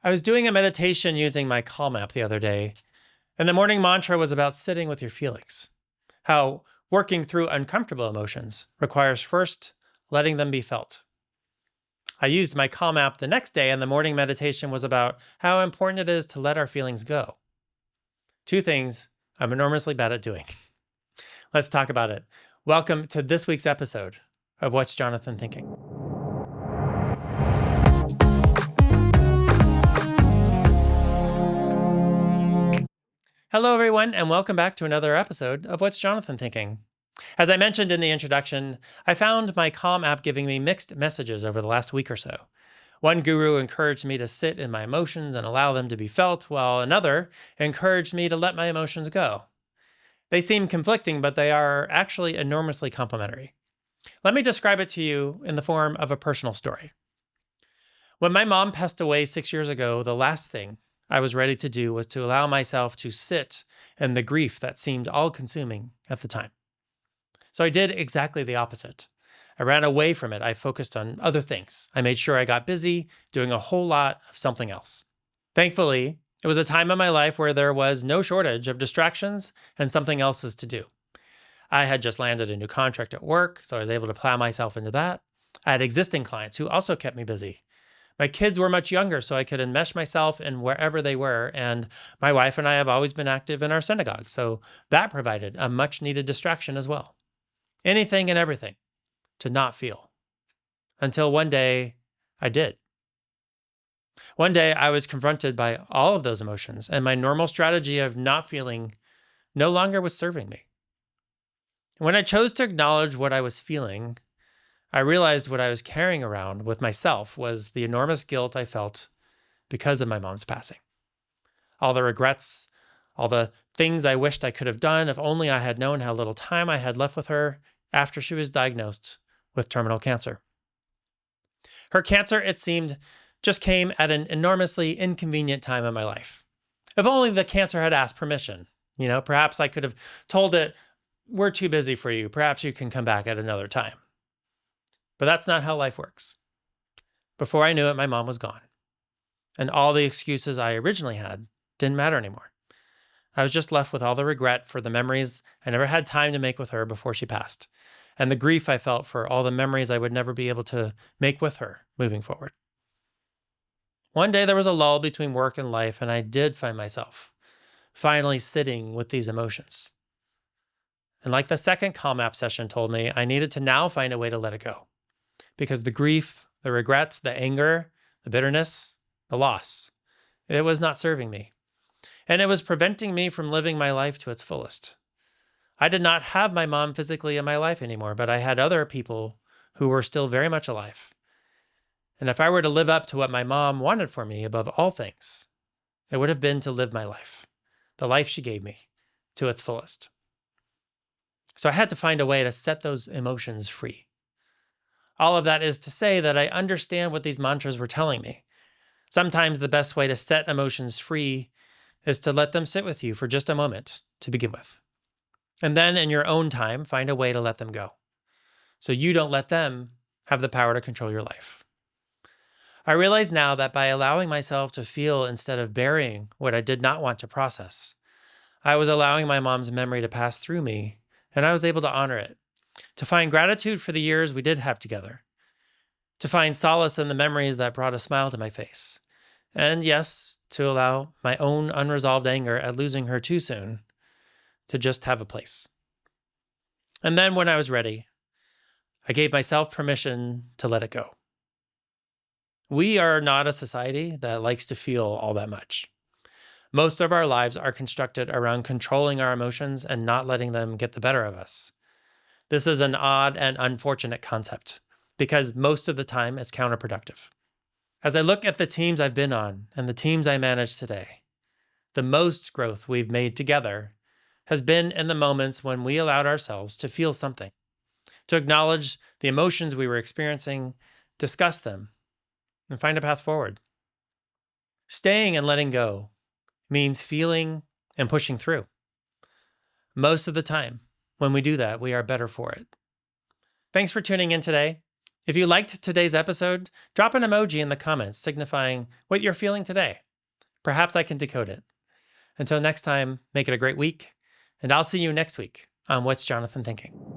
I was doing a meditation using my Calm app the other day, and the morning mantra was about sitting with your feelings. How working through uncomfortable emotions requires first letting them be felt. I used my Calm app the next day, and the morning meditation was about how important it is to let our feelings go. Two things I'm enormously bad at doing. Let's talk about it. Welcome to this week's episode of What's Jonathan Thinking? Hello, everyone, and welcome back to another episode of What's Jonathan Thinking? As I mentioned in the introduction, I found my Calm app giving me mixed messages over the last week or so. One guru encouraged me to sit in my emotions and allow them to be felt, while another encouraged me to let my emotions go. They seem conflicting, but they are actually enormously complementary. Let me describe it to you in the form of a personal story. When my mom passed away 6 years ago, the last thing I was ready to do was to allow myself to sit in the grief that seemed all-consuming at the time. So I did exactly the opposite. I ran away from it. I focused on other things. I made sure I got busy doing a whole lot of something else. Thankfully, it was a time in my life where there was no shortage of distractions and something else to do. I had just landed a new contract at work, so I was able to plow myself into that. I had existing clients who also kept me busy. My kids were much younger, so I could enmesh myself in wherever they were, and my wife and I have always been active in our synagogue, so that provided a much-needed distraction as well. Anything and everything to not feel. Until one day, I did. One day, I was confronted by all of those emotions, and my normal strategy of not feeling no longer was serving me. When I chose to acknowledge what I was feeling, I realized what I was carrying around with myself was the enormous guilt I felt because of my mom's passing. All the regrets, all the things I wished I could have done if only I had known how little time I had left with her after she was diagnosed with terminal cancer. Her cancer, it seemed, just came at an enormously inconvenient time in my life. If only the cancer had asked permission. Perhaps I could have told it, "We're too busy for you. Perhaps you can come back at another time." But that's not how life works. Before I knew it, my mom was gone. And all the excuses I originally had didn't matter anymore. I was just left with all the regret for the memories I never had time to make with her before she passed, and the grief I felt for all the memories I would never be able to make with her moving forward. One day there was a lull between work and life, and I did find myself finally sitting with these emotions. And like the second Calm app session told me, I needed to now find a way to let it go. Because the grief, the regrets, the anger, the bitterness, the loss, it was not serving me. And it was preventing me from living my life to its fullest. I did not have my mom physically in my life anymore, but I had other people who were still very much alive. And if I were to live up to what my mom wanted for me above all things, it would have been to live my life, the life she gave me, to its fullest. So I had to find a way to set those emotions free. All of that is to say that I understand what these mantras were telling me. Sometimes the best way to set emotions free is to let them sit with you for just a moment to begin with. And then in your own time, find a way to let them go. So you don't let them have the power to control your life. I realize now that by allowing myself to feel instead of burying what I did not want to process, I was allowing my mom's memory to pass through me, and I was able to honor it. To find gratitude for the years we did have together. To find solace in the memories that brought a smile to my face. And yes, to allow my own unresolved anger at losing her too soon to just have a place. And then when I was ready, I gave myself permission to let it go. We are not a society that likes to feel all that much. Most of our lives are constructed around controlling our emotions and not letting them get the better of us. This is an odd and unfortunate concept because most of the time it's counterproductive. As I look at the teams I've been on and the teams I manage today, the most growth we've made together has been in the moments when we allowed ourselves to feel something, to acknowledge the emotions we were experiencing, discuss them, and find a path forward. Staying and letting go means feeling and pushing through. Most of the time, when we do that, we are better for it. Thanks for tuning in today. If you liked today's episode, drop an emoji in the comments signifying what you're feeling today. Perhaps I can decode it. Until next time, make it a great week, and I'll see you next week on What's Jonathan Thinking?